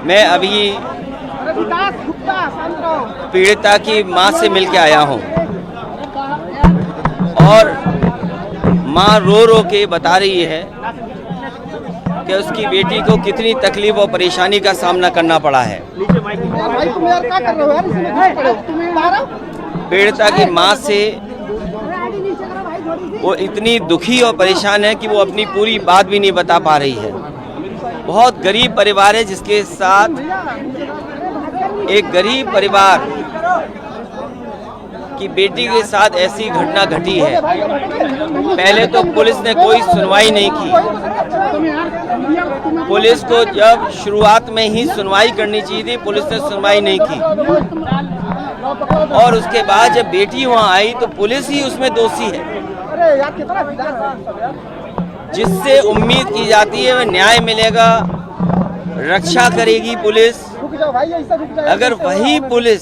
मैं अभी पीड़िता की मां से मिलके आया हूं और मां रो रो के बता रही है कि उसकी बेटी को कितनी तकलीफ और परेशानी का सामना करना पड़ा है। पीड़िता की मां से वो इतनी दुखी और परेशान है कि वो अपनी पूरी बात भी नहीं बता पा रही है। बहुत गरीब परिवार है जिसके साथ एक गरीब परिवार की बेटी के साथ ऐसी घटना घटी है। पहले तो पुलिस ने कोई सुनवाई नहीं की। पुलिस को जब शुरुआत में ही सुनवाई करनी चाहिए थी, पुलिस ने सुनवाई नहीं की और उसके बाद जब बेटी वहां आई तो पुलिस ही उसमें दोषी है। जिससे उम्मीद की जाती है वह न्याय मिलेगा, रक्षा करेगी पुलिस। अगर वही पुलिस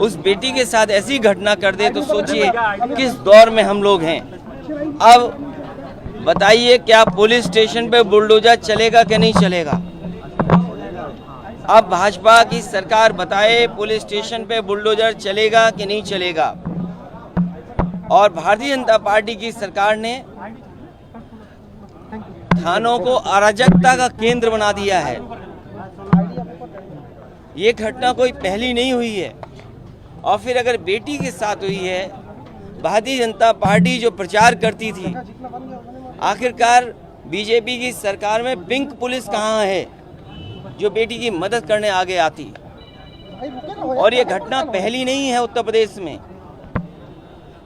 उस बेटी के साथ ऐसी घटना कर दे तो सोचिए किस दौर में हम लोग हैं। अब बताइए क्या पुलिस स्टेशन पे बुलडोजर चलेगा कि नहीं चलेगा? अब भाजपा की सरकार बताए पुलिस स्टेशन पे बुलडोजर चलेगा कि नहीं चलेगा। और भारतीय जनता पार्टी की सरकार ने थानों को अराजकता का केंद्र बना दिया है। ये घटना कोई पहली नहीं हुई है। और फिर अगर बेटी के साथ हुई है, भारतीय जनता पार्टी जो प्रचार करती थी, आखिरकार बीजेपी की सरकार में पिंक पुलिस कहाँ है जो बेटी की मदद करने आगे आती? और ये घटना पहली नहीं है उत्तर प्रदेश में।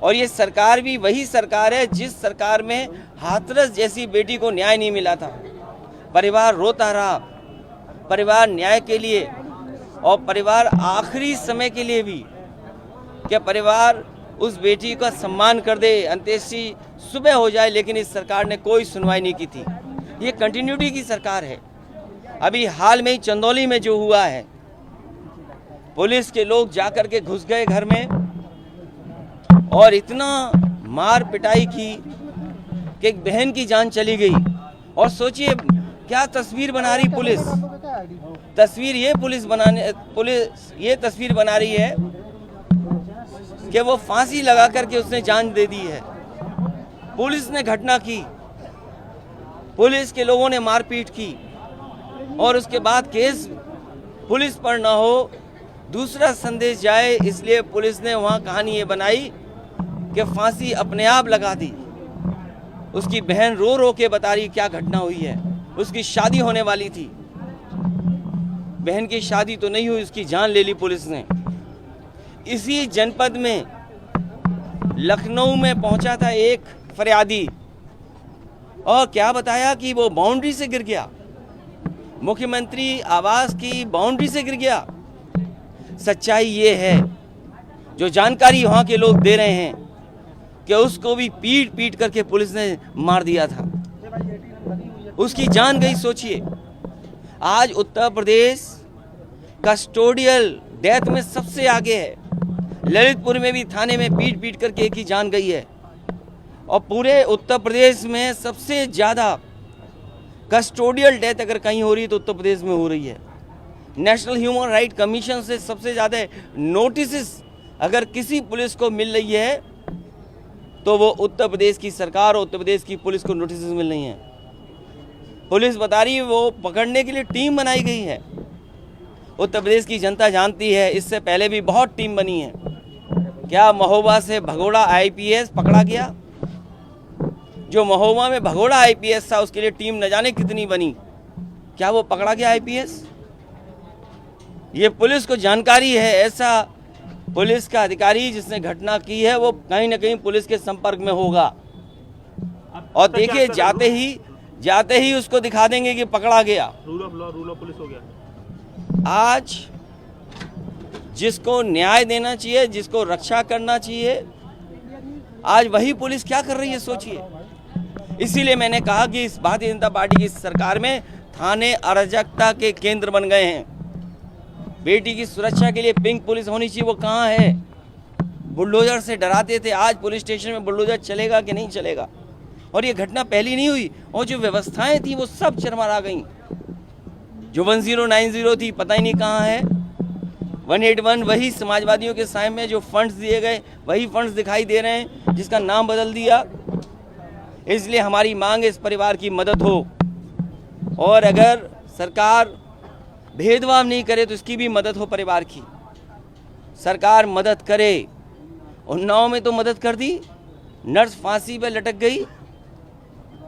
और ये सरकार भी वही सरकार है जिस सरकार में हाथरस जैसी बेटी को न्याय नहीं मिला था। परिवार रोता रहा, परिवार न्याय के लिए और परिवार आखिरी समय के लिए भी क्या परिवार उस बेटी का सम्मान कर दे, अंत्येष्टि सुबह हो जाए, लेकिन इस सरकार ने कोई सुनवाई नहीं की थी। ये कंटिन्यूटी की सरकार है। अभी हाल में ही चंदौली में जो हुआ है, पुलिस के लोग जाकर के घुस गए घर में और इतना मार पिटाई की कि एक बहन की जान चली गई। और सोचिए क्या तस्वीर बना रही पुलिस। तस्वीर ये तस्वीर बना रही है कि वो फांसी लगा करके उसने जान दे दी है। पुलिस ने घटना की, पुलिस के लोगों ने मारपीट की और उसके बाद केस पुलिस पर ना हो, दूसरा संदेश जाए, इसलिए पुलिस ने वहां कहानी ये बनाई कि फांसी अपने आप लगा दी। उसकी बहन रो रो के बता रही क्या घटना हुई है। उसकी शादी होने वाली थी, बहन की शादी तो नहीं हुई, उसकी जान ले ली पुलिस ने। इसी जनपद में लखनऊ में पहुंचा था एक फरियादी और क्या बताया कि वो बाउंड्री से गिर गया, मुख्यमंत्री आवास की बाउंड्री से गिर गया। सच्चाई ये है जो जानकारी वहां के लोग दे रहे हैं कि उसको भी पीट पीट करके पुलिस ने मार दिया था, उसकी जान गई। सोचिए आज उत्तर प्रदेश कस्टोडियल डेथ में सबसे आगे है। ललितपुर में भी थाने में पीट पीट करके एक ही जान गई है। और पूरे उत्तर प्रदेश में सबसे ज़्यादा कस्टोडियल डेथ अगर कहीं हो रही है तो उत्तर प्रदेश में हो रही है। नेशनल ह्यूमन राइट कमीशन से सबसे ज़्यादा नोटिस अगर किसी पुलिस को मिल रही है तो वो उत्तर प्रदेश की सरकार और उत्तर प्रदेश की पुलिस को नोटिस मिल रही हैं। पुलिस बता रही है वो पकड़ने के लिए टीम बनाई गई है। उत्तर प्रदेश की जनता जानती है, इससे पहले भी बहुत टीम बनी है। क्या महोबा से भगोड़ा आईपीएस पकड़ा गया? जो महोबा में भगोड़ा आईपीएस था उसके लिए टीम न जाने कितनी बनी, क्या वो पकड़ा गया आईपीएस? ये पुलिस को जानकारी है। ऐसा पुलिस का अधिकारी जिसने घटना की है वो कहीं ना कहीं पुलिस के संपर्क में होगा। और देखिए जाते ही उसको दिखा देंगे कि पकड़ा गया। Rule of law, rule of police हो गया। आज जिसको न्याय देना चाहिए, जिसको रक्षा करना चाहिए, आज वही पुलिस क्या कर रही है सोचिए। इसीलिए मैंने कहा कि इस भारतीय जनता पार्टी की सरकार में थाने अराजकता के केंद्र बन गए हैं। बेटी की सुरक्षा के लिए पिंक पुलिस होनी चाहिए, वो कहाँ है? बुलडोजर से डराते थे, आज पुलिस स्टेशन में बुलडोजर चलेगा कि नहीं चलेगा? और ये घटना पहली नहीं हुई, और जो व्यवस्थाएं थी वो सब चरमरा गई। जो 1090 थी पता ही नहीं कहाँ है, 181 वही समाजवादियों के साय में जो फंड्स दिए गए वही फंड्स दिखाई दे रहे हैं, जिसका नाम बदल दिया। इसलिए हमारी मांग है इस परिवार की मदद हो, और अगर सरकार भेदभाव नहीं करे तो इसकी भी मदद हो। परिवार की सरकार मदद करे। उन्नाव में तो मदद कर दी, नर्स फांसी पे लटक गई,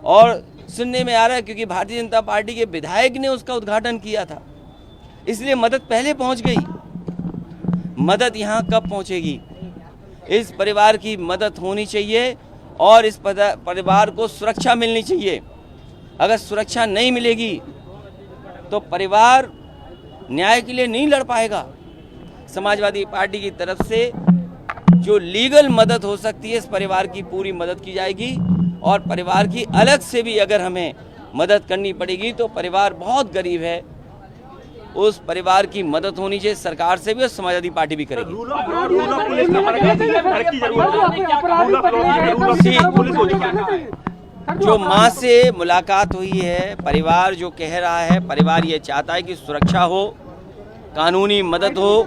और सुनने में आ रहा है क्योंकि भारतीय जनता पार्टी के विधायक ने उसका उद्घाटन किया था, इसलिए मदद पहले पहुंच गई। मदद यहाँ कब पहुंचेगी? इस परिवार की मदद होनी चाहिए और इस परिवार को सुरक्षा मिलनी चाहिए। अगर सुरक्षा नहीं मिलेगी तो परिवार न्याय के लिए नहीं लड़ पाएगा। समाजवादी पार्टी की तरफ से जो लीगल मदद हो सकती है इस परिवार की पूरी मदद की जाएगी, और परिवार की अलग से भी अगर हमें मदद करनी पड़ेगी तो परिवार बहुत गरीब है, उस परिवार की मदद होनी चाहिए। सरकार से भी और समाजवादी पार्टी भी करेगी। जो मां से मुलाकात हुई है, परिवार जो कह रहा है, परिवार ये चाहता है कि सुरक्षा हो, कानूनी मदद हो,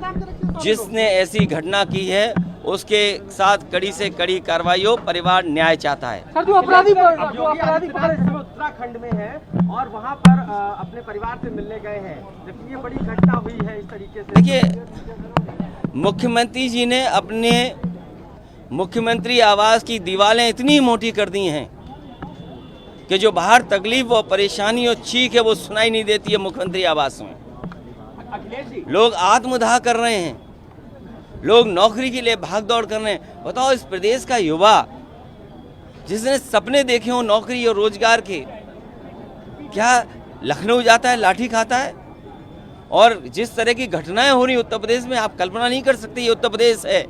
जिसने ऐसी घटना की है उसके साथ कड़ी से कड़ी कार्रवाई हो। परिवार न्याय चाहता है। सर, जो अपराधी उत्तराखंड में है और वहां पर अपने परिवार से मिलने गए हैं, जबकि ये बड़ी घटना हुई है इस तरीके से। देखिए, मुख्यमंत्री जी ने अपने मुख्यमंत्री आवास की दीवारें इतनी मोटी कर दी हैं कि जो बाहर तकलीफ और परेशानी और चीख है वो सुनाई नहीं देती है मुख्यमंत्री आवास में। लोग आत्मदाह कर रहे हैं, लोग नौकरी के लिए भाग दौड़ कर रहे हैं। बताओ, इस प्रदेश का युवा जिसने सपने देखे हो नौकरी और रोजगार के, क्या लखनऊ जाता है, लाठी खाता है? और जिस तरह की घटनाएं हो रही उत्तर प्रदेश में, आप कल्पना नहीं कर सकते। ये उत्तर प्रदेश है,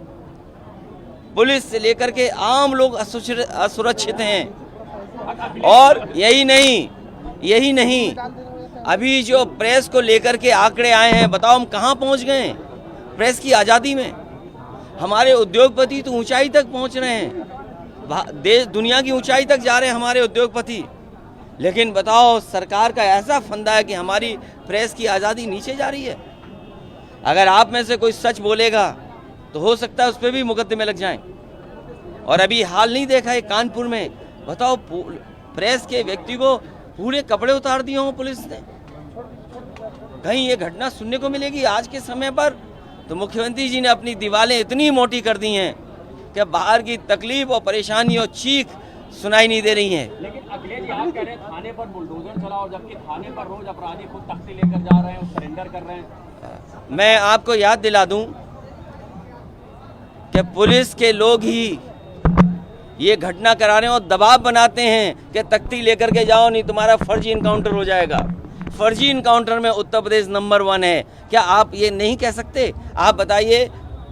पुलिस से लेकर के आम लोग असुरक्षित हैं। और यही नहीं, अभी जो प्रेस को लेकर के आंकड़े आए हैं, बताओ हम कहाँ पहुँच गए? प्रेस की आज़ादी में हमारे उद्योगपति तो ऊंचाई तक पहुंच रहे हैं, देश दुनिया की ऊंचाई तक जा रहे हैं हमारे उद्योगपति, लेकिन बताओ सरकार का ऐसा फंदा है कि हमारी प्रेस की आज़ादी नीचे जा रही है। अगर आप में से कोई सच बोलेगा तो हो सकता है उस पर भी मुकदमे लग जाएं। और अभी हाल नहीं देखा है कानपुर में, बताओ प्रेस के व्यक्ति को पूरे कपड़े उतार दिए हों पुलिस ने। कहीं ये घटना सुनने को मिलेगी आज के समय पर? तो मुख्यमंत्री जी ने अपनी दीवारें इतनी मोटी कर दी हैं कि बाहर की तकलीफ और परेशानी और चीख सुनाई नहीं दे रही हैं। लेकिन अखिलेश जी, आप कह रहे हैं थाने पर बुलडोजर चलाओ, जबकि थाने पर रोज अपराधी खुद तख्ती लेकर जा रहे हैं, सरेंडर कर रहे हैं। मैं आपको याद दिला दूं कि पुलिस के लोग ही ये घटना करा रहे हैं और दबाव बनाते हैं कि तख्ती लेकर के जाओ, नहीं तुम्हारा फर्जी इनकाउंटर हो जाएगा। फर्जी इनकाउंटर में उत्तर प्रदेश नंबर 1 है। क्या आप ये नहीं कह सकते? आप बताइए,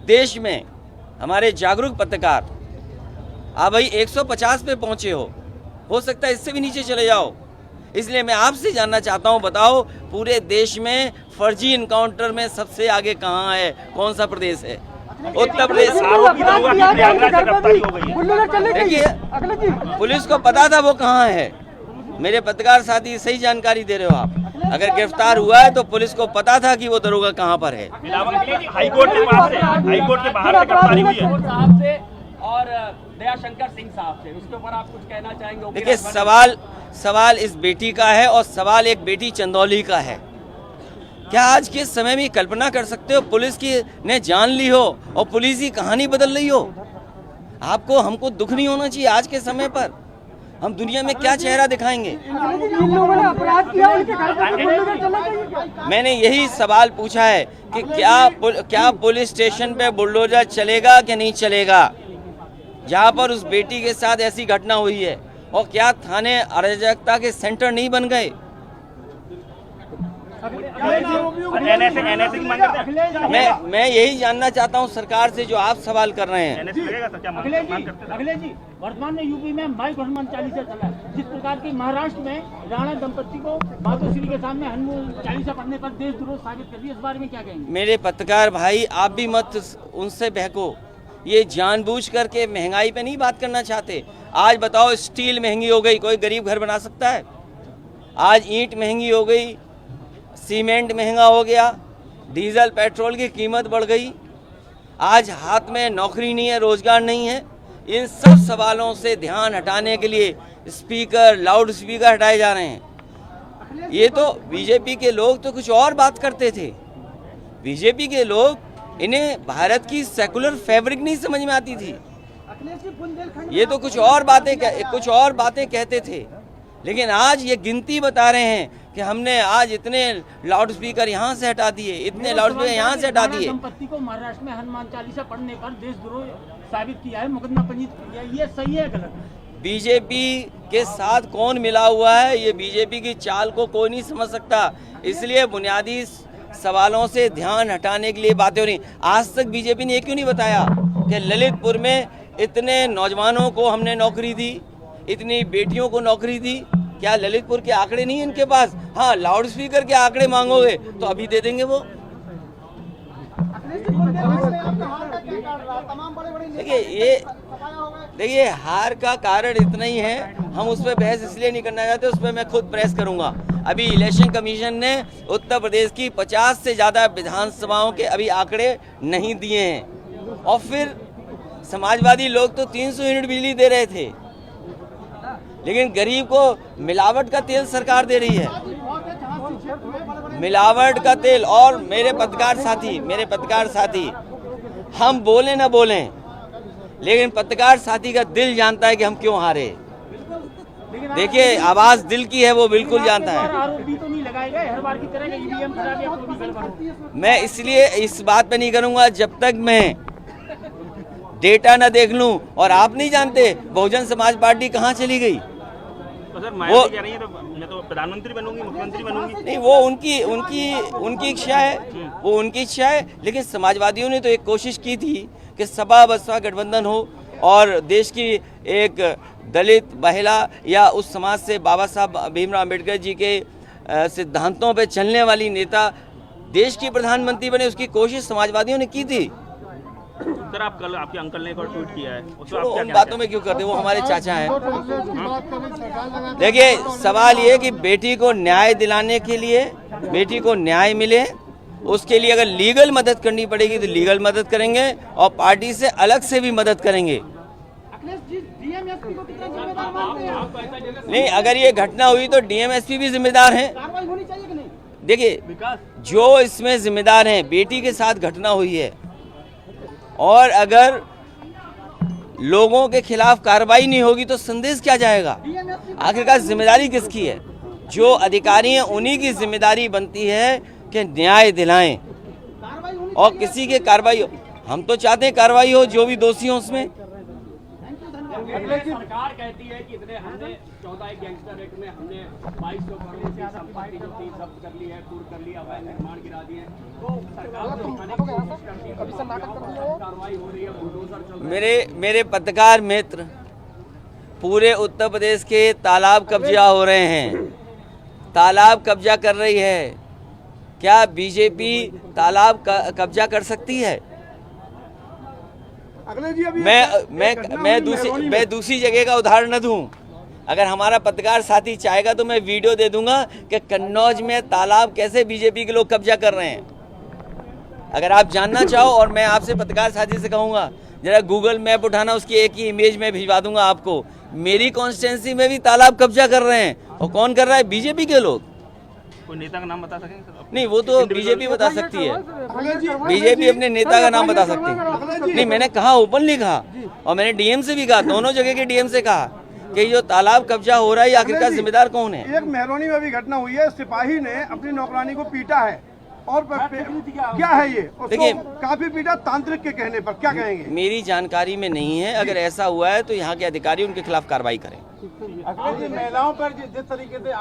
देश में हमारे जागरूक पत्रकार, आप भाई 150 पे पहुंचे हो सकता है इससे भी नीचे चले जाओ। इसलिए मैं आपसे जानना चाहता हूं, बताओ पूरे देश में फर्जी इनकाउंटर में सबसे आगे कहां है? कौन सा प्रदेश है? उत्तर प्रदेश। देखिए, पुलिस को पता था वो कहां है। मेरे पत्रकार साथी सही जानकारी दे रहे हो आप। अगर गिरफ्तार हुआ है तो पुलिस को पता था कि वो दरोगा कहां पर है। हाईकोर्ट के बाहर से गिरफ्तारी हुई है साहब से और दयाशंकर सिंह साहब से, उसके ऊपर आप कुछ कहना चाहेंगे? देखिए, सवाल इस बेटी का है और सवाल एक बेटी चंदौली का है। क्या आज के समय में कल्पना कर सकते हो पुलिस की ने जान ली हो और पुलिस की कहानी बदल रही हो? आपको हमको दुख नहीं होना चाहिए? आज के समय पर हम दुनिया में क्या चेहरा दिखाएंगे? मैंने यही सवाल पूछा है कि क्या पुलिस स्टेशन पे बुलडोजर चलेगा कि नहीं चलेगा, जहां पर उस बेटी के साथ ऐसी घटना हुई है? और क्या थाने अराजकता के सेंटर नहीं बन गए? मैं यही जानना चाहता हूं सरकार से जो आप सवाल कर रहे हैं। अखिलेश जी, वर्तमान में यूपी में माइक हनुमान चालीसा चला है, जिस प्रकार की महाराष्ट्र में राणा दंपत्ति को मातोश्री के सामने हनुमान चालीसा पढ़ने पर देशद्रोह साबित कर दिया, इस बारे में क्या कहेंगे? मेरे पत्रकार भाई, आप भी मत उनसे बहको। ये जानबूझ करके महंगाई पे नहीं बात करना चाहते। आज बताओ, स्टील महंगी हो गई, कोई गरीब घर बना सकता है? आज ईंट महंगी हो गई, सीमेंट महंगा हो गया, डीजल पेट्रोल की कीमत बढ़ गई, आज हाथ में नौकरी नहीं है, रोजगार नहीं है। इन सब सवालों से ध्यान हटाने के लिए स्पीकर, लाउड स्पीकर हटाए जा रहे हैं। ये तो बीजेपी के लोग तो कुछ और बात करते थे। बीजेपी के लोग, इन्हें भारत की सेकुलर फैब्रिक नहीं समझ में आती थी। ये तो कुछ और बातें कहते थे। लेकिन आज ये गिनती बता रहे हैं कि हमने आज इतने लाउड स्पीकर यहाँ से हटा दिए, इतने लाउड स्पीकर यहाँ से हटा दिए। दंपत्ति को महाराष्ट्र में हनुमान चालीसा पढ़ने पर देशद्रोह साबित किया है, मुकदमा पंजीत किया है, ये सही है गलत? बीजेपी के साथ कौन मिला हुआ है, ये बीजेपी की चाल को कोई नहीं समझ सकता। इसलिए बुनियादी सवालों से ध्यान हटाने के लिए बातें हो रही। आज तक बीजेपी ने ये क्यों नहीं बताया कि ललितपुर में इतने नौजवानों को हमने नौकरी दी, इतनी बेटियों को नौकरी दी? क्या ललितपुर के आंकड़े नहीं इनके पास? हाँ, लाउड स्पीकर के आंकड़े मांगोगे तो अभी दे देंगे वो। देखिए हार का कारण इतना ही है, हम उस पर बहस इसलिए नहीं करना चाहते, उस पर मैं खुद प्रेस करूंगा। अभी इलेक्शन कमीशन ने उत्तर प्रदेश की 50 से ज़्यादा विधानसभाओं के अभी आंकड़े नहीं दिए हैं, और फिर समाजवादी लोग तो 300 यूनिट बिजली दे रहे थे, लेकिन गरीब को मिलावट का तेल सरकार दे रही है, मिलावट का तेल। और मेरे पत्रकार साथी हम बोले ना बोलें, लेकिन पत्रकार साथी का दिल जानता है कि हम क्यों हारे। देखिए, आवाज दिल की है, वो बिल्कुल जानता है। आरोप तो नहीं लगाए गए हर बार की तरह ईवीएम खराब या कोई भी गड़बड़? मैं इसलिए इस बात पे नहीं करूंगा जब तक मैं डेटा ना देख लूं। और आप नहीं जानते बहुजन समाज पार्टी कहां चली गई। तो सर वो कह रही है तो मैं तो प्रधानमंत्री बनूंगी, मुख्यमंत्री बनूंगी। नहीं, वो उनकी इच्छा है, वो उनकी इच्छा है। लेकिन समाजवादियों ने तो एक कोशिश की थी कि सपा बसपा गठबंधन हो और देश की एक दलित, महिला या उस समाज से बाबा साहब भीमराव अम्बेडकर जी के सिद्धांतों पे चलने वाली नेता देश की प्रधानमंत्री बने, उसकी कोशिश समाजवादियों ने की थी। सर, आप कल आपके अंकल ने एक और ट्वीट किया है, उसमें आप उन बातों में क्यों करते, वो हमारे चाचा हैं। देखिए, सवाल ये कि बेटी को न्याय दिलाने के लिए, बेटी को न्याय मिले, उसके लिए अगर लीगल मदद करनी पड़ेगी तो लीगल मदद करेंगे, और पार्टी से अलग से भी मदद करेंगे। नहीं, अगर ये घटना हुई तो डीएमएसपी भी जिम्मेदार हैं। देखिए, जो इसमें जिम्मेदार हैं, बेटी के साथ घटना हुई है, और अगर लोगों के खिलाफ कार्रवाई नहीं होगी तो संदेश क्या जाएगा? आखिरकार जिम्मेदारी किसकी है? जो अधिकारी हैं उन्हीं की जिम्मेदारी बनती है कि न्याय दिलाएं, और किसी के कार्रवाई हो। हम तो चाहते हैं कार्रवाई हो, जो भी दोषी हो उसमें। सरकार कहती है कि इतने हमने 14 गैंगस्टर एक्ट में हमने 2200 करोड़ की संपत्ति जो थी जब्त कर ली है, पूर्ण कर लिया, अवैध निर्माण गिरा दिए, तो सरकार को दिखाने की कोशिश करती है, कार्रवाई हो रही है, बुलडोजर चल रहा है। मेरे पत्रकार मित्र, पूरे उत्तर प्रदेश के तालाब कब्जा हो रहे हैं, तालाब कब्जा कर रही है। क्या बीजेपी तालाब कब्जा कर सकती है? मैं दूसरी जगह का उदाहरण न दूं। अगर हमारा पत्रकार साथी चाहेगा तो मैं वीडियो दे दूंगा कि कन्नौज में तालाब कैसे बीजेपी के लोग कब्जा कर रहे हैं। अगर आप जानना चाहो, और मैं आपसे पत्रकार साथी से कहूंगा जरा गूगल मैप उठाना, उसकी एक ही इमेज में भिजवा दूंगा आपको। मेरी कॉन्स्टिट्यूंसी में भी तालाब कब्जा कर रहे हैं, और कौन कर रहा है? बीजेपी के लोग। कोई नेता का नाम बता सकेंगे सर? नहीं, वो तो बीजेपी बता सकती है, बीजेपी अपने नेता का नाम बता सकती है। नहीं, मैंने कहा, ओपनली कहा, और मैंने डीएम से भी कहा, दोनों जगह के डीएम से कहा कि जो तालाब कब्जा हो रहा है, आखिरकार जिम्मेदार कौन है? एक मेहरौनी में भी घटना हुई है, सिपाही ने अपनी नौकरानी को पीटा है, और क्या है ये? देखिए, काफी पीटा तांत्रिक के कहने पर, क्या कहेंगे? मेरी जानकारी में नहीं है। अगर ऐसा हुआ है तो यहाँ के अधिकारी उनके खिलाफ कार्रवाई करें। महिलाओं पर जिस तरीके से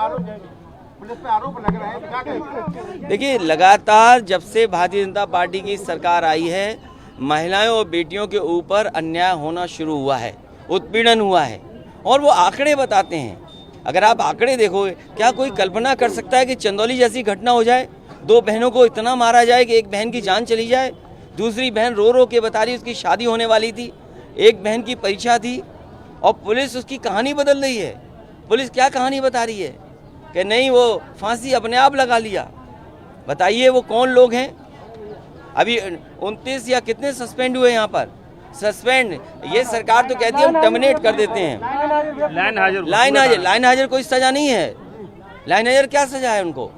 पुलिस पे आरोप लग रहे हैं, क्या कहेंगे? देखिए, लगातार जब से भारतीय जनता पार्टी की सरकार आई है, महिलाओं और बेटियों के ऊपर अन्याय होना शुरू हुआ है, उत्पीड़न हुआ है, और वो आंकड़े बताते हैं। अगर आप आंकड़े देखोगे, क्या कोई कल्पना कर सकता है कि चंदौली जैसी घटना हो जाए, 2 बहनों को इतना मारा जाए कि एक बहन की जान चली जाए? दूसरी बहन रो रो के बता रही उसकी शादी होने वाली थी, एक बहन की परीक्षा थी और पुलिस उसकी कहानी बदल रही है। पुलिस क्या कहानी बता रही है कि नहीं वो फांसी अपने आप लगा लिया। बताइए वो कौन लोग हैं? अभी 29 या कितने सस्पेंड हुए यहाँ पर? सस्पेंड ये सरकार तो कहती है हम टर्मिनेट कर देते हैं। लाइन हाजिर कोई सजा नहीं है। लाइन हाजिर क्या सजा है उनको?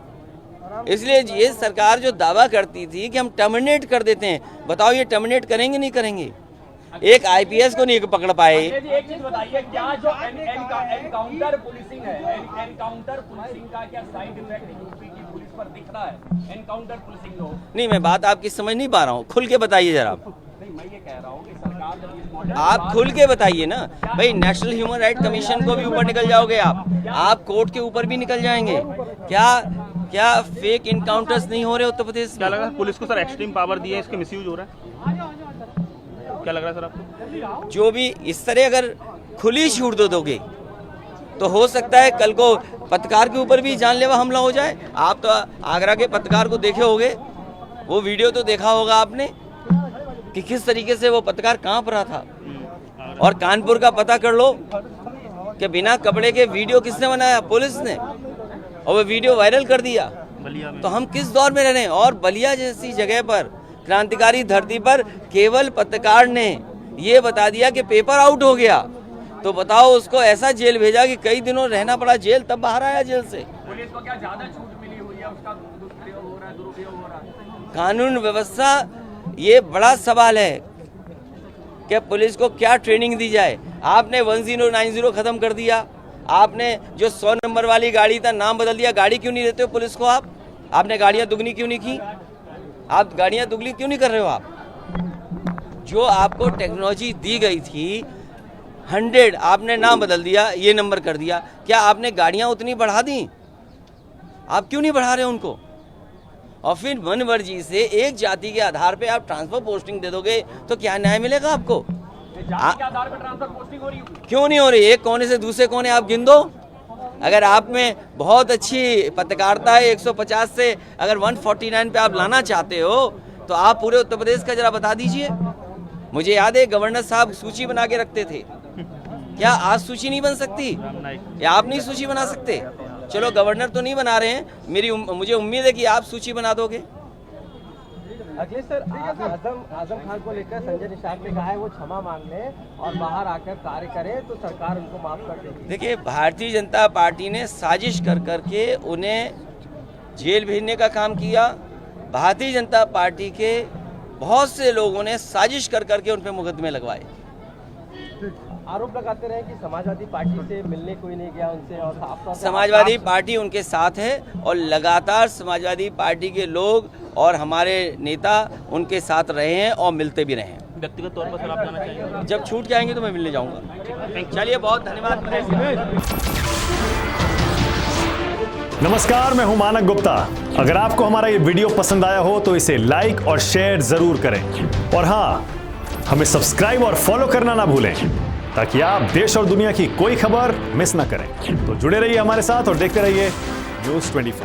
इसलिए ये सरकार जो दावा करती थी कि हम टर्मिनेट कर देते हैं, बताओ ये टर्मिनेट करेंगे नहीं करेंगे? एक आईपीएस को नहीं पकड़ पाए। एक चीज बताइए, क्या जो एनकाउंटर पुलिसिंग है, एनकाउंटर पुलिसिंग का क्या साइड इफेक्ट यूपी की पुलिस पर दिख रहा है? एनकाउंटर पुलिसिंग हो नहीं, मैं बात आपकी समझ नहीं पा रहा हूँ, खुल के बताइए जरा। नहीं, मैं ये कह रहा हूँ कि सरकार जब इस मॉडल आप खुल के बताइए ना भाई। नेशनल ह्यूमन राइट कमीशन को भी ऊपर निकल जाओगे आप कोर्ट के ऊपर भी निकल जाएंगे। क्या फेक इनकाउंटर्स नहीं हो रहे उत्तर प्रदेश में? क्या लग रहा है पुलिस को सर एक्सट्रीम पावर दी है, इसके मिसयूज हो रहा है? क्या लग रहा है सर आपको? जो भी इस तरह अगर खुली छूट दोगे तो हो सकता है कल को पत्रकार के ऊपर भी जानलेवा हमला हो जाए। आप तो आगरा के पत्रकार को देखे होंगे, वो वीडियो तो देखा होगा आपने कि किस तरीके से वो पत्रकार कांप रहा था। और कानपुर का पता कर लो कि बिना कपड़े के वीडियो किसने बनाया? पुलिस ने, और वो वीडियो वायरल कर दिया। तो हम किस दौर में रह रहे हैं? और बलिया जैसी जगह पर, क्रांतिकारी धरती पर केवल पत्रकार ने ये बता दिया कि पेपर आउट हो गया, तो बताओ उसको ऐसा जेल भेजा कि कई दिनों रहना पड़ा जेल, तब बाहर आया जेल से। पुलिस को क्या ज्यादा छूट मिली हुई है, उसका दुष्प्रयोग हो रहा है, दुरुपयोग हो रहा है? कानून व्यवस्था, ये बड़ा सवाल है कि पुलिस को क्या ट्रेनिंग दी जाए। आपने 1090 खत्म कर दिया, आपने जो 100 नंबर वाली गाड़ी था नाम बदल दिया। गाड़ी क्यों नहीं देते हो पुलिस को? आपने गाड़ियां दुगनी क्यों नहीं की? आप गाड़ियां दुगनी क्यों नहीं कर रहे हो? आप जो आपको टेक्नोलॉजी दी गई थी 100, आपने नाम बदल दिया, ये नंबर कर दिया। क्या आपने गाड़ियां उतनी बढ़ा दी? आप क्यों नहीं बढ़ा रहे उनको? और फिर मनमर्जी से एक जाति के आधार पे आप ट्रांसफर पोस्टिंग दे दोगे तो क्या न्याय मिलेगा आपको? जाति के आधार पर ट्रांसफर पोस्टिंग हो रही है? क्यों नहीं हो रही? एक कोने से दूसरे कोने आप गिन दो। अगर आप में बहुत अच्छी पत्रकारिता है, 150 से अगर 149 पे आप लाना चाहते हो तो आप पूरे उत्तर प्रदेश का जरा बता दीजिए। मुझे याद है गवर्नर साहब सूची बना के रखते थे। क्या आज सूची नहीं बन सकती? या आप नहीं सूची बना सकते? चलो गवर्नर तो नहीं बना रहे हैं, मुझे उम्मीद है कि आप सूची बना दोगे। अखिलेश सर, आजम खान को लेकर संजय निषाद ने कहा है वो क्षमा मांग ले और बाहर आकर कार्य करें तो सरकार उनको माफ कर देगी। देखिए, भारतीय जनता पार्टी ने साजिश कर करके उन्हें जेल भेजने का काम किया। भारतीय जनता पार्टी के बहुत से लोगों ने साजिश कर करके उन पर मुकदमे लगवाए। आरोप लगाते रहे कि समाजवादी पार्टी से मिलने कोई नहीं गया उनसे, और साफ तौर पे समाजवादी पार्टी उनके साथ है और लगातार समाजवादी पार्टी के लोग और हमारे नेता उनके साथ रहे हैं और मिलते भी रहे हैं। व्यक्तिगत तौर पर सर आप जाना चाहेंगे? जब छूट जाएंगे तो मैं मिलने जाऊंगा। चलिए, बहुत धन्यवाद। नमस्कार, मैं हूं मानक गुप्ता। अगर आपको हमारा ये वीडियो पसंद आया हो तो इसे लाइक और शेयर जरूर करें, और हाँ, हमें सब्सक्राइब और फॉलो करना ना भूलें ताकि आप देश और दुनिया की कोई खबर मिस ना करें। तो जुड़े रहिए हमारे साथ और देखते रहिए न्यूज़ 24।